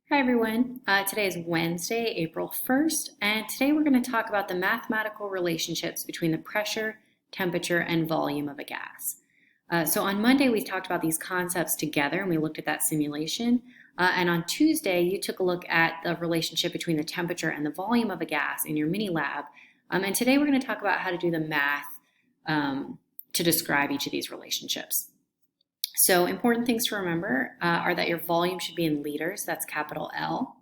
Hi everyone. Today is Wednesday, April 1st, and today we're going to talk about the mathematical relationships between the pressure, temperature, and volume of a gas. So on Monday we talked about these concepts together and we looked at that simulation. And on Tuesday you took a look at the relationship between the temperature and the volume of a gas in your mini lab. And today we're going to talk about how to do the math to describe each of these relationships. So important things to remember are that your volume should be in liters, that's capital L.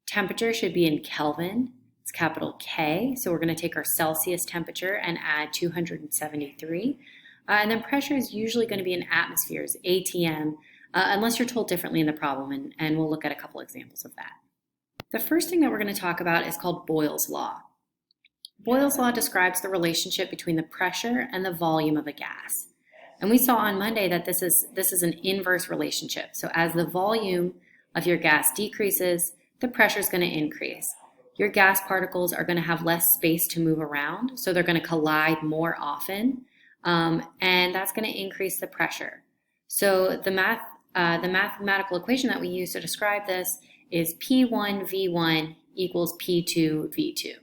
Temperature should be in Kelvin, it's capital K. So we're going to take our Celsius temperature and add 273. And then pressure is usually going to be in atmospheres, ATM, unless you're told differently in the problem, and we'll look at a couple examples of that. The first thing that we're going to talk about is called Boyle's Law. Boyle's Law describes the relationship between the pressure and the volume of a gas. And we saw on Monday that this is an inverse relationship. So as the volume of your gas decreases, the pressure is going to increase. Your gas particles are going to have less space to move around, so they're going to collide more often, and that's going to increase the pressure. So the mathematical equation that we use to describe this is P1 V1 equals P2 V2.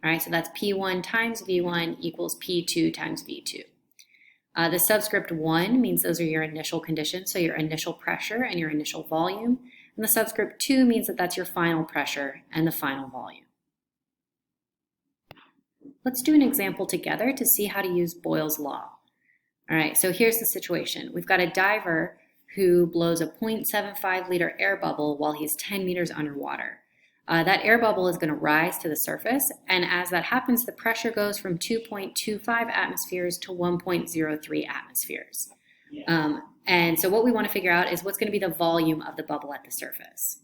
All right, so that's P1 times V1 equals P2 times V2. The subscript 1 means those are your initial conditions, so your initial pressure and your initial volume. And the subscript 2 means that that's your final pressure and the final volume. Let's do an example together to see how to use Boyle's Law. All right, so here's the situation. We've got a diver who blows a 0.75 liter air bubble while he's 10 meters underwater. That air bubble is going to rise to the surface, and as that happens, the pressure goes from 2.25 atmospheres to 1.03 atmospheres. And so what we want to figure out is what's going to be the volume of the bubble at the surface.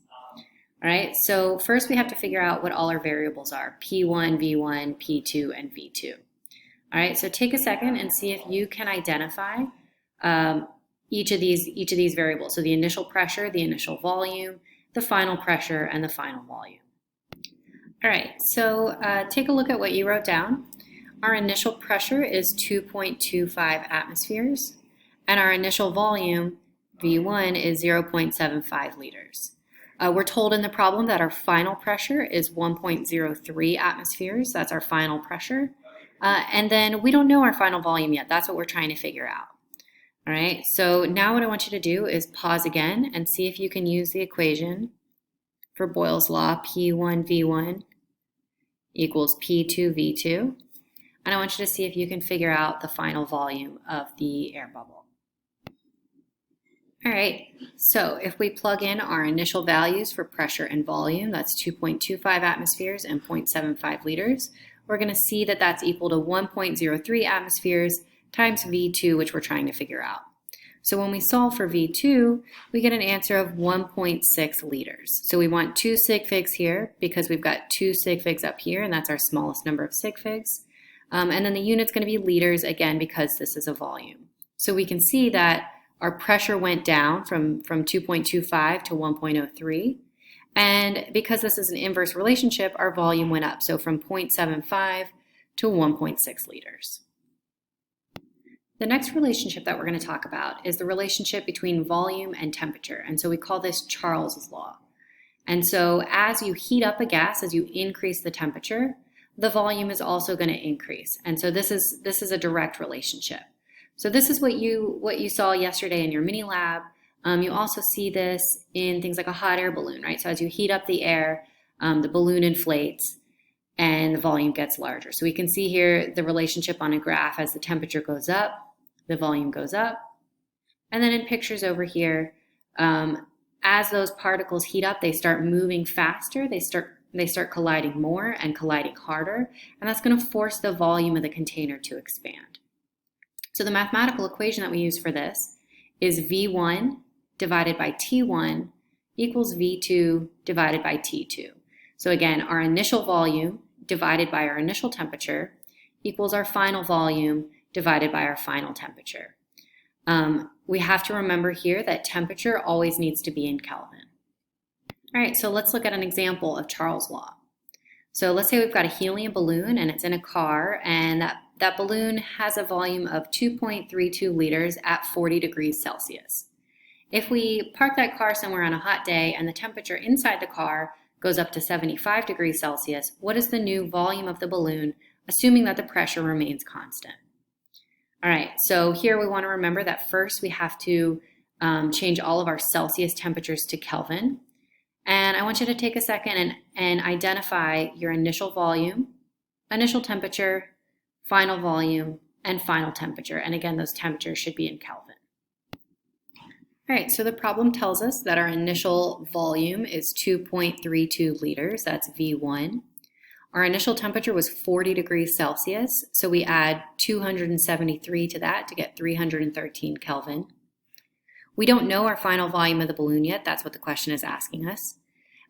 All right, so first we have to figure out what all our variables are, P1, V1, P2, and V2. All right, so take a second and see if you can identify each of these variables. So the initial pressure, the initial volume, the final pressure, and the final volume. All right, so take a look at what you wrote down. Our initial pressure is 2.25 atmospheres, and our initial volume, V1, is 0.75 liters. We're told in the problem that our final pressure is 1.03 atmospheres. That's our final pressure. And then we don't know our final volume yet. That's what we're trying to figure out. All right, so now what I want you to do is pause again and see if you can use the equation for Boyle's Law, P1 V1 equals P2 V2. And I want you to see if you can figure out the final volume of the air bubble. All right, so if we plug in our initial values for pressure and volume, that's 2.25 atmospheres and 0.75 liters, we're going to see that that's equal to 1.03 atmospheres times V2, which we're trying to figure out. So when we solve for V2, we get an answer of 1.6 liters. So we want 2 sig figs here because we've got 2 sig figs up here, and that's our smallest number of sig figs. And then the unit's going to be liters, again, because this is a volume. So we can see that our pressure went down from 2.25 to 1.03. And because this is an inverse relationship, our volume went up. So from 0.75 to 1.6 liters. The next relationship that we're going to talk about is the relationship between volume and temperature. And so we call this Charles's law. And so as you heat up a gas, as you increase the temperature, the volume is also going to increase. And so this is a direct relationship. So this is what you saw yesterday in your mini lab. You also see this in things like a hot air balloon, right? So as you heat up the air, the balloon inflates and the volume gets larger. So we can see here the relationship on a graph as the temperature goes up, the volume goes up. And then in pictures over here, as those particles heat up, they start moving faster, they start colliding more and colliding harder, and that's going to force the volume of the container to expand. So the mathematical equation that we use for this is V1 divided by T1 equals V2 divided by T2. So again, our initial volume divided by our initial temperature equals our final volume divided by our final temperature. We have to remember here that temperature always needs to be in Kelvin. All right, so let's look at an example of Charles' law. So let's say we've got a helium balloon and it's in a car, and that balloon has a volume of 2.32 liters at 40 degrees Celsius. If we park that car somewhere on a hot day and the temperature inside the car goes up to 75 degrees Celsius, what is the new volume of the balloon, assuming that the pressure remains constant? All right, so here we want to remember that first we have to change all of our Celsius temperatures to Kelvin. And I want you to take a second and identify your initial volume, initial temperature, final volume, and final temperature. And again, those temperatures should be in Kelvin. All right, so the problem tells us that our initial volume is 2.32 liters, that's V1. Our initial temperature was 40 degrees Celsius, so we add 273 to that to get 313 Kelvin. We don't know our final volume of the balloon yet, that's what the question is asking us.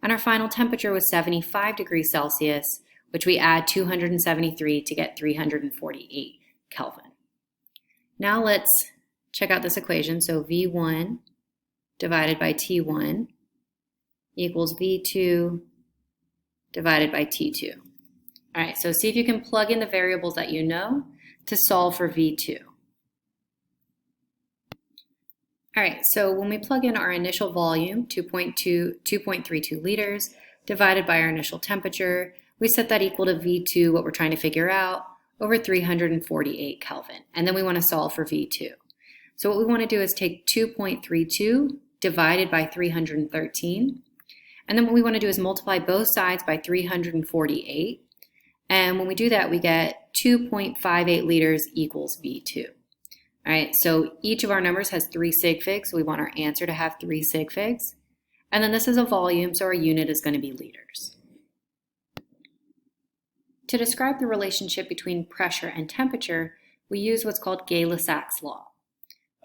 And our final temperature was 75 degrees Celsius, which we add 273 to get 348 Kelvin. Now let's check out this equation. So V1 divided by T1 equals V2 divided by T2. All right, so see if you can plug in the variables that you know to solve for V2. All right, so when we plug in our initial volume, 2.32 liters, divided by our initial temperature, we set that equal to V2, what we're trying to figure out, over 348 Kelvin. And then we want to solve for V2. So what we want to do is take 2.32 divided by 313. And then what we want to do is multiply both sides by 348. And when we do that, we get 2.58 liters equals V2. All right, so each of our numbers has 3 sig figs. So we want our answer to have 3 sig figs. And then this is a volume, so our unit is going to be liters. To describe the relationship between pressure and temperature, we use what's called Gay-Lussac's law.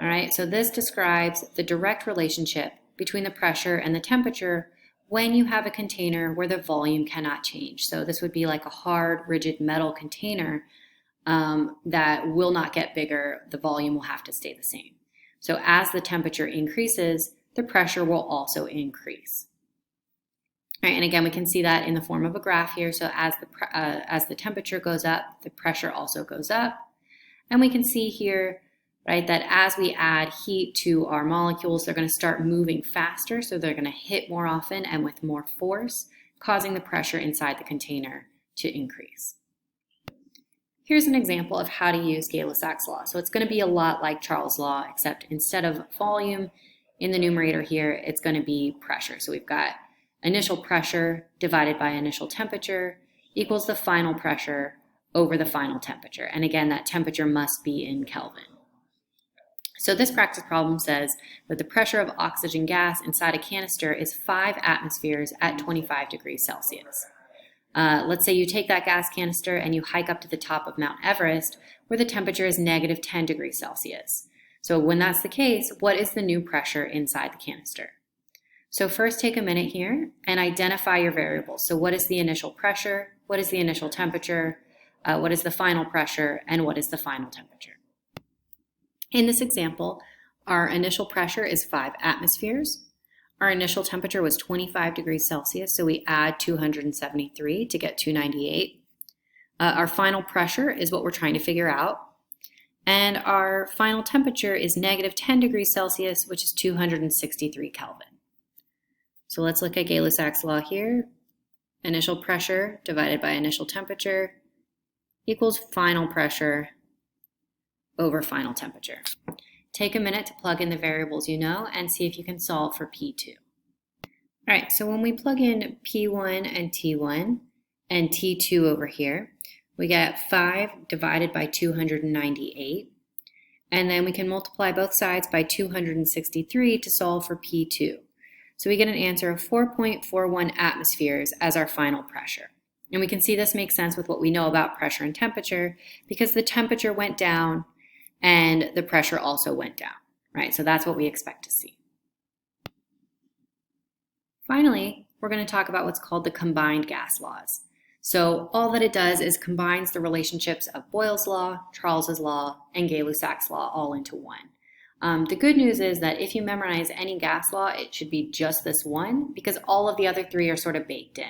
All right, so this describes the direct relationship between the pressure and the temperature when you have a container where the volume cannot change. So this would be like a hard, rigid metal container that will not get bigger. The volume will have to stay the same. So as the temperature increases, the pressure will also increase. All right, and again, we can see that in the form of a graph here. So as the temperature goes up, the pressure also goes up. And we can see here, right, that as we add heat to our molecules, they're going to start moving faster. So they're going to hit more often and with more force, causing the pressure inside the container to increase. Here's an example of how to use Gay-Lussac's law. So it's going to be a lot like Charles' law, except instead of volume in the numerator here, it's going to be pressure. So we've got initial pressure divided by initial temperature equals the final pressure over the final temperature. And again, that temperature must be in Kelvin. So this practice problem says that the pressure of oxygen gas inside a canister is 5 atmospheres at 25 degrees Celsius. Let's say you take that gas canister and you hike up to the top of Mount Everest, where the temperature is negative 10 degrees Celsius. So when that's the case, what is the new pressure inside the canister? So first take a minute here and identify your variables. So what is the initial pressure? What is the initial temperature? What is the final pressure? And what is the final temperature? In this example, our initial pressure is 5 atmospheres. Our initial temperature was 25 degrees Celsius, so we add 273 to get 298. Our final pressure is what we're trying to figure out. And our final temperature is negative 10 degrees Celsius, which is 263 Kelvin. So let's look at Gay-Lussac's law here. Initial pressure divided by initial temperature equals final pressure over final temperature. Take a minute to plug in the variables you know and see if you can solve for P2. All right, so when we plug in P1 and T1 and T2 over here, we get 5 divided by 298. And then we can multiply both sides by 263 to solve for P2. So we get an answer of 4.41 atmospheres as our final pressure. And we can see this makes sense with what we know about pressure and temperature because the temperature went down and the pressure also went down, right? So that's what we expect to see. Finally, we're going to talk about what's called the combined gas laws. So all that it does is combines the relationships of Boyle's law, Charles's law, and Gay-Lussac's law all into one. The good news is that if you memorize any gas law, it should be just this one because all of the other 3 are sort of baked in.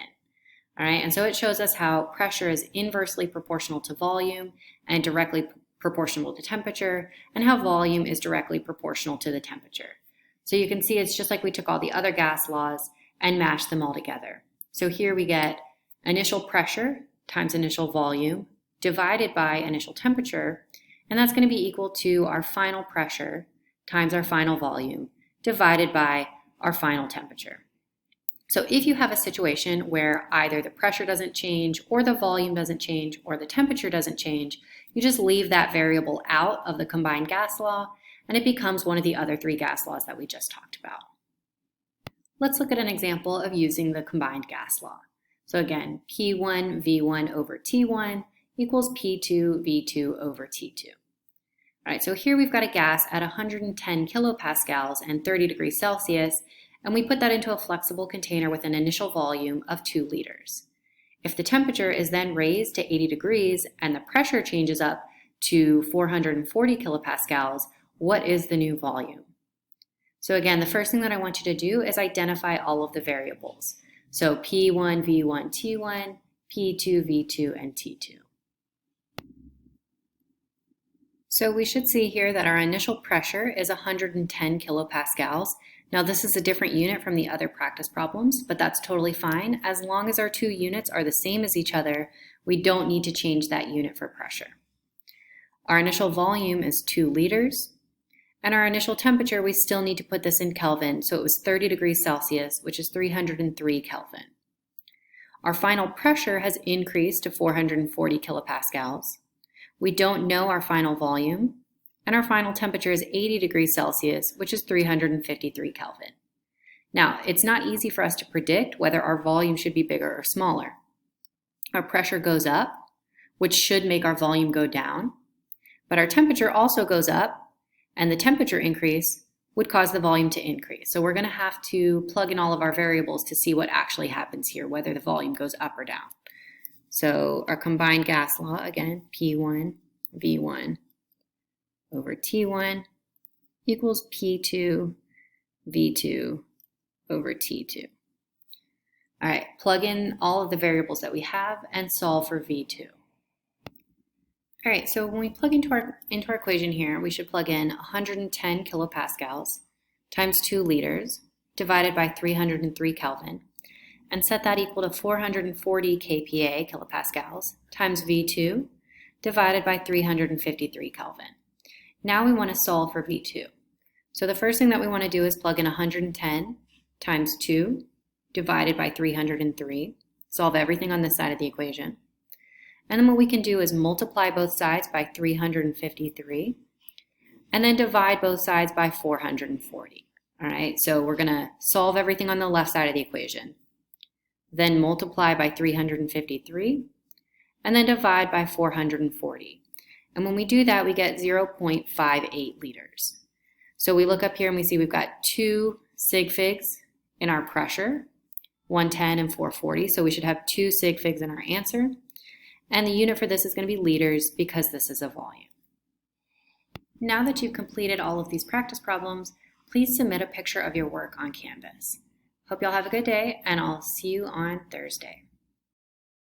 All right, and so it shows us how pressure is inversely proportional to volume and directly proportional to temperature, and how volume is directly proportional to the temperature. So you can see it's just like we took all the other gas laws and mashed them all together. So here we get initial pressure times initial volume divided by initial temperature, and that's going to be equal to our final pressure times our final volume divided by our final temperature. So if you have a situation where either the pressure doesn't change or the volume doesn't change or the temperature doesn't change, you just leave that variable out of the combined gas law and it becomes one of the other three gas laws that we just talked about. Let's look at an example of using the combined gas law. So again, P1 V1 over T1 equals P2 V2 over T2. All right, so here we've got a gas at 110 kilopascals and 30 degrees Celsius, and we put that into a flexible container with an initial volume of 2 liters. If the temperature is then raised to 80 degrees and the pressure changes up to 440 kilopascals, what is the new volume? So again, the first thing that I want you to do is identify all of the variables. So P1, V1, T1, P2, V2, and T2. So we should see here that our initial pressure is 110 kilopascals. Now this is a different unit from the other practice problems, but that's totally fine. As long as our two units are the same as each other, we don't need to change that unit for pressure. Our initial volume is 2 liters, and our initial temperature, we still need to put this in Kelvin, so it was 30 degrees Celsius, which is 303 Kelvin. Our final pressure has increased to 440 kilopascals. We don't know our final volume, and our final temperature is 80 degrees Celsius, which is 353 Kelvin. Now, it's not easy for us to predict whether our volume should be bigger or smaller. Our pressure goes up, which should make our volume go down, but our temperature also goes up, and the temperature increase would cause the volume to increase. So we're going to have to plug in all of our variables to see what actually happens here, whether the volume goes up or down. So our combined gas law, again, P1 V1 over T1 equals P2 V2 over T2. All right, plug in all of the variables that we have and solve for V2. All right, so when we plug into our equation here, we should plug in 110 kilopascals times 2 liters divided by 303 Kelvin and set that equal to 440 kPa, kilopascals, times V2 divided by 353 Kelvin. Now we want to solve for V2. So the first thing that we want to do is plug in 110 times 2 divided by 303, solve everything on this side of the equation. And then what we can do is multiply both sides by 353 and then divide both sides by 440. All right, so we're going to solve everything on the left side of the equation, then multiply by 353 and then divide by 440. And when we do that, we get 0.58 liters. So we look up here and we see we've got 2 sig figs in our pressure, 110 and 440. So we should have 2 sig figs in our answer. And the unit for this is going to be liters because this is a volume. Now that you've completed all of these practice problems, please submit a picture of your work on Canvas. Hope y'all have a good day, and I'll see you on Thursday.